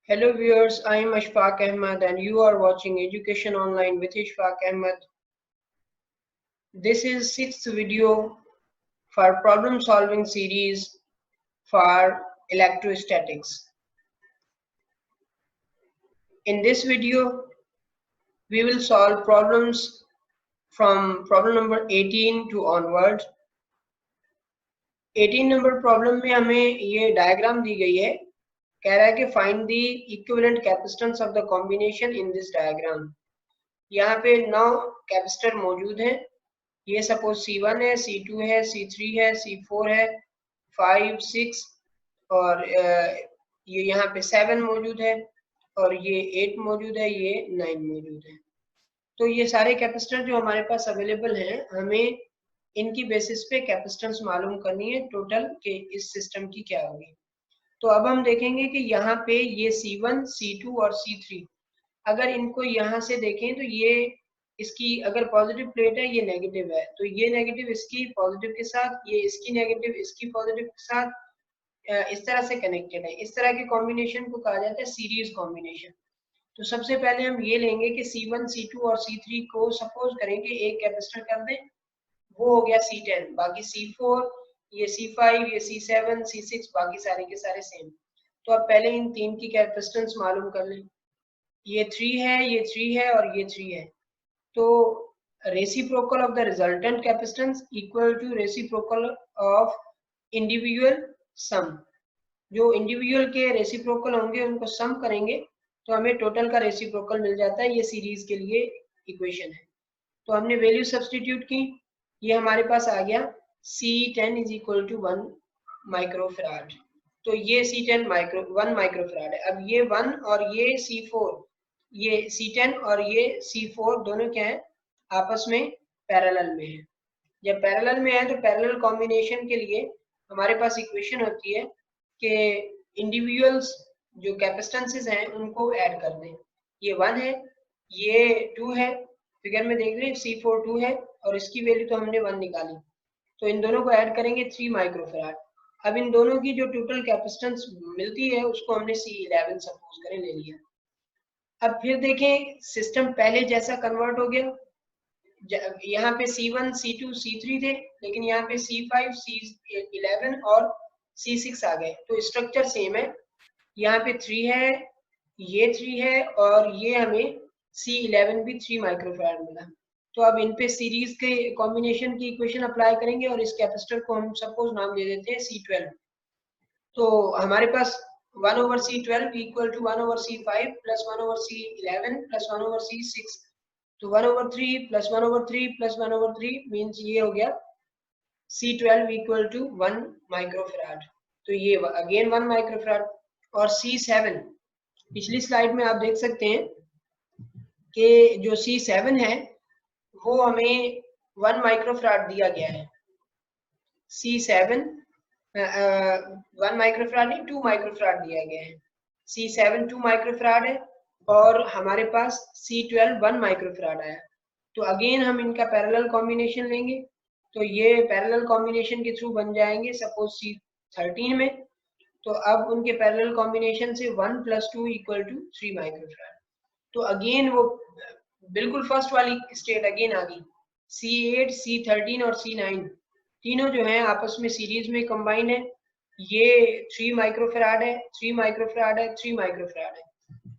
Hello viewers, I am Ashfaq Ahmad and you are watching Education Online with Ashfaq Ahmad. This is sixth video for problem solving series for electrostatics. In this video, we will solve problems from problem number 18 to onwards. 18 number problem में हमें ये diagram दी गई है, कह रहा है कि find the equivalent capacitance of the combination in this diagram. यहाँ पे 9 कैपेसिटर मौजूद हैं। ये सपोज C1 है, C2 है, C3 है, C4 है, 5, 6 और ये यहाँ पे 7 मौजूद है और ये 8 मौजूद है, ये 9 मौजूद है। तो ये सारे कैपेसिटर जो हमारे पास अवेलेबल हैं, हमें इनकी बेसिस पे कैपेसिटेंस मालूम करनी है टोटल के इस सिस्टम की क्या होगी। तो अब हम देखेंगे कि यहाँ पे ये C1, C2 और C3 अगर इनको यहाँ से देखें तो ये इसकी अगर पॉजिटिव प्लेट है, ये नेगेटिव है, तो ये नेगेटिव इसकी पॉजिटिव के साथ, ये इसकी नेगेटिव इसकी पॉजिटिव के साथ इस तरह से कनेक्टेड है। इस तरह के कॉम्बिनेशन को कहा जाता है सीरीज कॉम्बिनेशन। तो सबसे पहले हम ये लेंगे कि C1, C2 और C3 को सपोज करें कि एक कैपेसिटर कर दें, वो हो गया C10, बाकी C4, ये C5, ये C7, C6 बाकी सारे के सारे सेम। तो अब पहले इन तीन की कैपेसिटेंस मालूम कर लें। ये 3 है, ये 3 है और ये 3 है। तो reciprocal of the resultant capacitance equal to reciprocal of individual sum. जो इंडिविजुअल के रेसिप्रोकल होंगे उनको सम करेंगे तो हमें टोटल का रेसिप्रोकल मिल जाता है। ये सीरीज के लिए इक्वेशन है। तो हमने वैल्यू सब्स्टिट्यूट की, ये हमारे पास आ गया C10 is equal to 1 microfarad. तो ये C10 1 माइक्रोफैराड है। अब ये 1 और ये C4, ये C10 और ये C4 दोनों क्या है, आपस में पैरेलल में है। जब पैरेलल में है तो पैरेलल कॉम्बिनेशन के लिए हमारे पास इक्वेशन होती है कि इंडिविजुअल्स जो कैपेसिटेंसेस हैं उनको ऐड कर दें। ये 1 है, ये 2 है, फिगर में देख लें C4 2 है और इसकी वैल्यू तो हमने 1 निकाली, तो इन दोनों को ऐड करेंगे 3 माइक्रोफैराड। अब इन दोनों की जो टोटल कैपेसिटेंस मिलती है उसको हमने C11 सपोज करें ले लिया। अब फिर देखें सिस्टम पहले जैसा कन्वर्ट हो गया। यहाँ पे C1, C2, C3 थे, लेकिन यहाँ पे C5, C11 और C6 आ गए, तो स्ट्रक्चर सेम है। यहाँ पे 3 है, ये 3 है और ये हमें C11 भी 3 माइक्रोफैराड मिला। तो अब इन पे सीरीज के कॉम्बिनेशन की इक्वेशन अप्लाई करेंगे और इस कैपेसिटर को हम सपोज नाम दे देते हैं C12। तो हमारे पास 1/C12 equal to 1/C5 plus 1/C11 plus 1/C6। तो 1/3 प्लस 1/3 प्लस 1/3 मीन्स ये हो गया C12 इक्वल टू 1 माइक्रोफैराड। तो ये अगेन 1 माइक्रोफैराड। और C7 पिछली स्लाइड में आप देख सकते हैं कि जो C7 है वो हमें 1 माइक्रोफैराड दिया गया है। C7 1 माइक्रोफैराड नहीं, 2 माइक्रोफैराड दिया गया है। C7 2 माइक्रोफैराड है और हमारे पास C12 1 माइक्रोफैराड आया। तो अगेन हम इनका पैरेलल कॉम्बिनेशन लेंगे, तो ये पैरेलल कॉम्बिनेशन के थ्रू बन जाएंगे सपोज C13 में। तो अब उनके पैरेलल कॉम्बिनेशन से 1 + 2 = 3 माइक्रोफैराड। तो अगेन वो बिल्कुल फर्स्ट वाली स्टेट अगेन आ गई। C8, C13 और C9 तीनों जो है आपस में सीरीज में कंबाइन है। ये 3 माइक्रोफैराड है, 3 माइक्रोफैराड है, 3 माइक्रोफैराड है।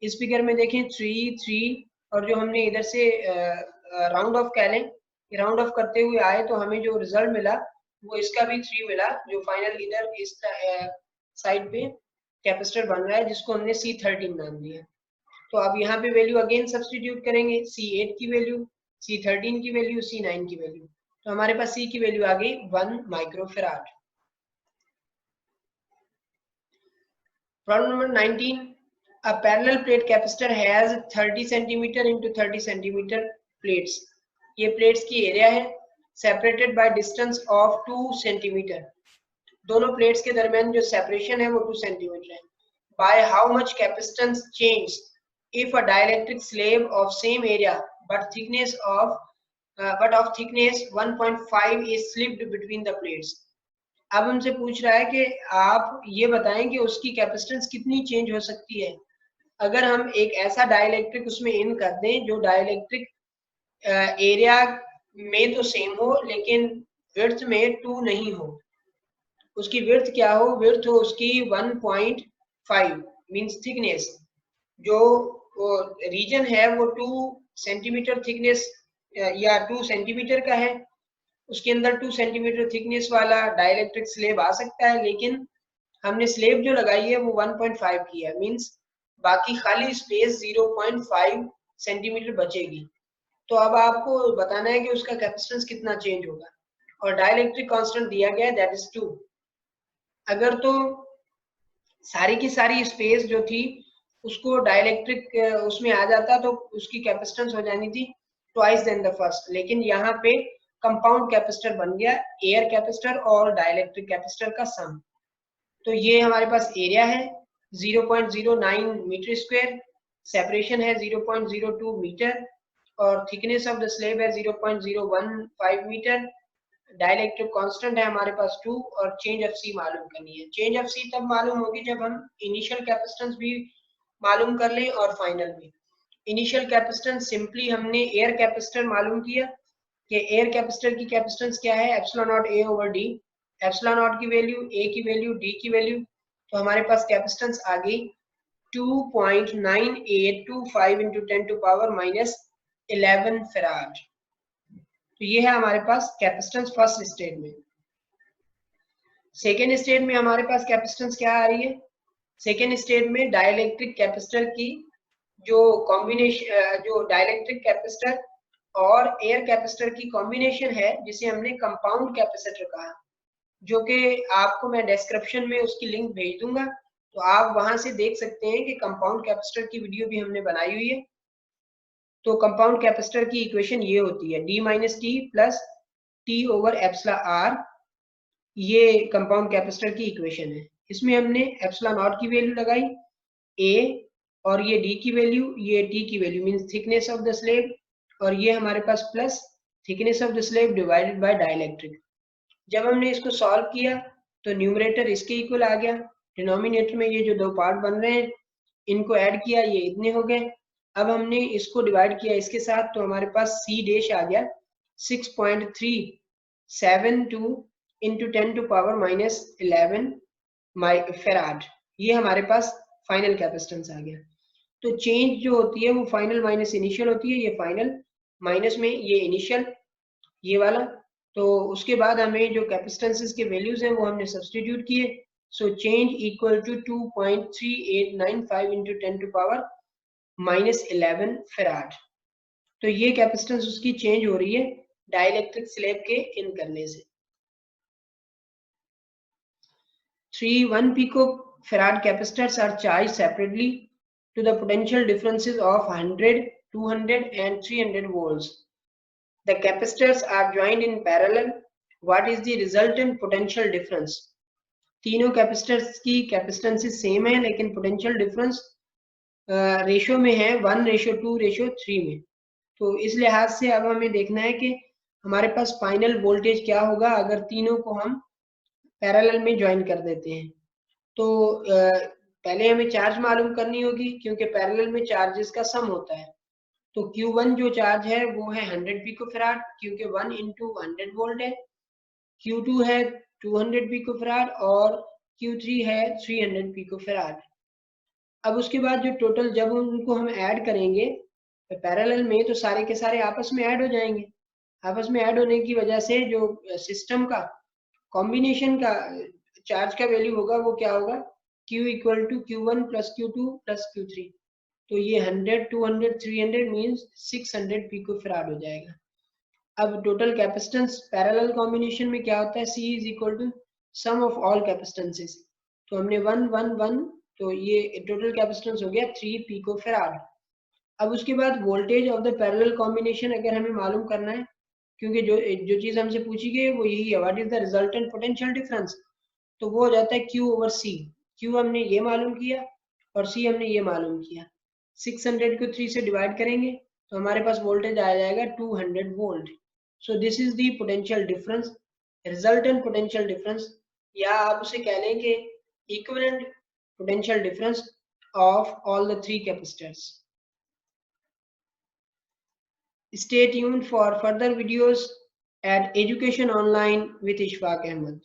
इस फिगर में देखें 3, 3 और जो हमने इधर से राउंड ऑफ कह लें, राउंड ऑफ करते हुए आए तो हमें जो रिजल्ट मिला वो इसका भी 3 मिला, जो फाइनल इधर इस साइड पे कैपेसिटर बन रहा है जिसको हमने C13 नाम दिया। तो अब यहाँ पे वैल्यू अगेन सब्स्टिट्यूट करेंगे, C8 की वैल्यू, C13 की वैल्यू, C9 की वैल्यू। तो हमारे पास C की वैल्यू आ गई 1 microfarad. Problem number 19, a parallel plate capacitor has 30 centimeter into 30 centimeter plates. ये प्लेट्स की एरिया है, separated by distance of 2 centimetre. दोनों प्लेट्स के दरमियान जो सेपरेशन है वो 2 सेंटीमीटर है। By how much capacitance change if a dielectric slab of same area but of thickness 1.5 is slipped between the plates. अब हमसे पूछ रहा है कि आप ये बताएं कि उसकी कैपेसिटेंस कितनी चेंज हो सकती है अगर हम एक ऐसा डाइलेक्ट्रिक उसमें इन कर दें जो डाइलेक्ट्रिक एरिया में तो सेम हो लेकिन विड्थ में 2 नहीं हो, उसकी विड्थ क्या हो, विड्थ हो उसकी 1.5 मींस थिकनेस, जो रीजन है वो 2 सेंटीमीटर थिकनेस या 2 सेंटीमीटर का है, उसके अंदर 2 सेंटीमीटर थिकनेस वाला डाइलेक्ट्रिक स्लेब आ सकता है, लेकिन हमने स्लेब जो लगाई है वो 1.5 की है, मींस बाकी खाली स्पेस 0.5 सेंटीमीटर बचेगी। तो अब आपको बताना है कि उसका कैपेसिटेंस कितना चेंज होगा, और डाइलेक्ट्रिक कांस्टेंट दिया गया है दैट इज 2। अगर तो सारी की सारी स्पेस जो थी उसको डाइलेक्ट्रिक उसमें आ जाता तो उसकी कैपेसिटेंस हो जानी थी ट्वाइस देन द फर्स्ट, लेकिन यहाँ पे कंपाउंड कैपेसिटर बन गया, एयर कैपेसिटर और डाइलेक्ट्रिक कैपेसिटर का सम। तो ये हमारे पास एरिया है 0.09 मीटर स्क्वायर, सेपरेशन है 0.02 मीटर, और थिकनेस ऑफ द स्लेब है 0.015 मीटर, डाइलेक्ट्रिक कांस्टेंट है हमारे पास 2, और चेंज ऑफ सी मालूम करनी है। चेंज ऑफ सी तब मालूम होगी जब हम इनिशियल कैपेसिटेंस भी मालूम कर लें और फाइनल भी। इनिशियल कैपेसिटेंस सिंपली हमने एयर कैपेसिटर मालूम किया कि एयर कैपेसिटर की कैपेसिटेंस क्या है, epsilon not a over D, epsilon naught की वैल्यू, ए की वैल्यू, डी की वैल्यू, तो हमारे पास कैपेसिटेंस आ गई 2.9825 इंटू 10 टू पावर -11 फैराड। तो ये है हमारे पास कैपेसिटेंस फर्स्ट स्टेट में। सेकेंड स्टेट में हमारे पास कैपेसिटेंस क्या आ रही है, सेकेंड स्टेट में डाइलेक्ट्रिक कैपेसिटर की जो कॉम्बिनेशन, जो डाइलेक्ट्रिक कैपेसिटर और एयर कैपेसिटर की कॉम्बिनेशन है जिसे हमने कंपाउंड कैपेसिटर कहा, जो कि आपको मैं डिस्क्रिप्शन में उसकी लिंक भेज दूंगा, तो आप वहां से देख सकते हैं कि कंपाउंड कैपेसिटर की वीडियो भी हमने बनाई हुई है। तो कंपाउंड कैपेसिटर की इक्वेशन ये होती है d minus t plus t over epsilon r, ये कंपाउंड कैपेसिटर की इक्वेशन है। इसमें हमने एप्सिलॉन नॉट की वैल्यू लगाई a, और ये d की वैल्यू, ये t की value means thickness of the slab, और ये हमारे पास plus thickness of the slab divided by dielectric. जब हमने इसको सॉल्व किया तो न्यूमरेटर इसके इक्वल आ गया, डिनोमिनेटर में ये जो दो पार्ट बन रहे हैं इनको ऐड किया, ये इतने हो गए। अब हमने इसको डिवाइड किया इसके साथ तो हमारे पास सी डैश आ गया 6.372 इंटू 10 टू पावर -11 फेराड। ये हमारे पास फाइनल कैपेसिटेंस आ गया। तो चेंज जो होती है वो फाइनल माइनस इनिशियल होती है, ये फाइनल माइनस में ये इनिशियल, ये वाला। तो उसके बाद हमें जो कैपेसिटेंसेस के वैल्यूज हैं वो हमने सब्स्टिट्यूट किए, so change equal to 2.3895 into 10 to power -11 farad. तो ये कैपेसिटेंस उसकी चेंज हो रही है डाइलेक्ट्रिक स्लेब के इन करने से। 1 picofarad capacitors are charged separately to the potential differences of 100, 200 and 300 volts. The capacitors are joined in parallel. What is the resultant potential difference? तीनों कैपेसिटर्स की कैपेसिटेंसेस सेम है लेकिन पोटेंशियल डिफरेंस रेशियो में है 1:2:3 में। तो इस लिहाज से अब हमें देखना है कि हमारे पास फाइनल वोल्टेज क्या होगा अगर तीनों को हम पैरेलल में ज्वाइन कर देते हैं। तो पहले हमें चार्ज मालूम करनी होगी क्योंकि पैरेलल में चार्जेस का सम होता है। तो Q1 जो चार्ज है वो है 100 पिकोफैराड क्योंकि 1 इंटू 100 वोल्ट है, Q2 है 200 पिकोफैराड और Q3 है 300 पिकोफैराड। अब उसके बाद जो टोटल जब उनको हम ऐड करेंगे तो पैरेलल में तो सारे के सारे आपस में ऐड हो जाएंगे। आपस में ऐड होने की वजह से जो सिस्टम का कॉम्बिनेशन का चार्ज का वैल्यू होगा वो क्या होगा, Q equal to Q1 plus Q2 plus Q3। तो ये 100, 200, 300 मींस 600 पिकोफैराड हो जाएगा। अब टोटल कैपेसिटेंस पैरेलल कॉम्बिनेशन में क्या होता है, C is equal to sum of all capacitances. तो हमने 1 1 1, तो ये टोटल कैपेसिटेंस हो गया 3 पिकोफैराड। अब उसके बाद voltage of the parallel combination अगर हमें मालूम करना है, क्योंकि जो चीज हमसे पूछी गई वो यही है, what is the resultant potential difference, तो वो हो जाता है Q ओवर C। Q हमने ये मालूम किया और C हमने ये मालूम किया। 600 को 3 से डिवाइड करेंगे तो हमारे पास वोल्टेज आ जाएगा 200 volt. So this is the potential difference, resultant potential difference, या आप उसे कह लें कि equivalent potential difference of all the three capacitors. Stay tuned for further videos at Education Online with Ishfaq Ahmed.